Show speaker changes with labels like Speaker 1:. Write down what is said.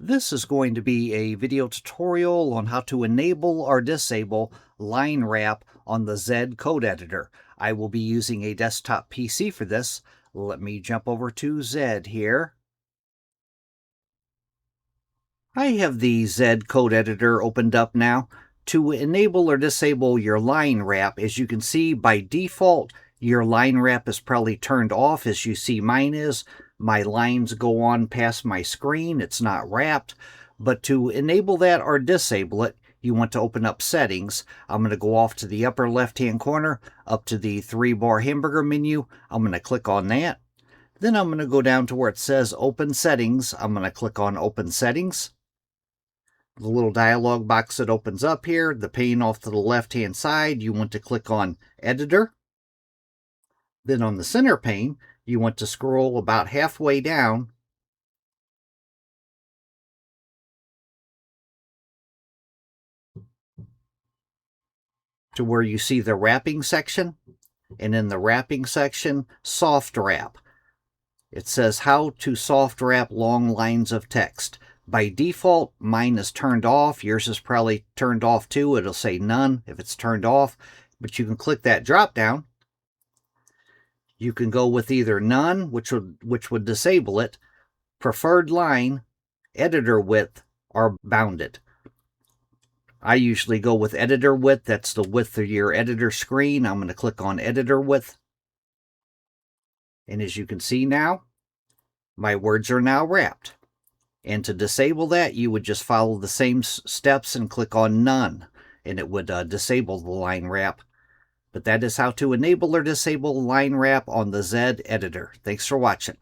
Speaker 1: This is going to be a video tutorial on how to enable or disable line wrap on the Zed code editor. I will be using a desktop PC for this. Let me jump over to Zed here. I have the Zed code editor opened up now. To enable or disable your line wrap, as you can see by default, your line wrap is probably turned off, as you see mine is. My lines go on past my screen. It's not wrapped. But to enable that or disable it, you want to open up Settings. I'm going to go off to the upper left-hand corner, up to the 3-bar hamburger menu. I'm going to click on that. Then I'm going to go down to where it says Open Settings. I'm going to click on Open Settings. The little dialog box that opens up here, the pane off to the left-hand side, you want to click on Editor. Then on the center pane, you want to scroll about halfway down to where you see the wrapping section. And in the wrapping section, soft wrap. It says how to soft wrap long lines of text. By default, mine is turned off. Yours is probably turned off too. It'll say none if it's turned off. But you can click that drop down. You can go with either none, which would disable it, preferred line, editor width, or bounded. I usually go with editor width. That's the width of your editor screen. I'm going to click on editor width. And as you can see now, my words are now wrapped. And to disable that, you would just follow the same steps and click on none, and it would disable the line wrap. But that is how to enable or disable line wrap on the Zed editor. Thanks for watching.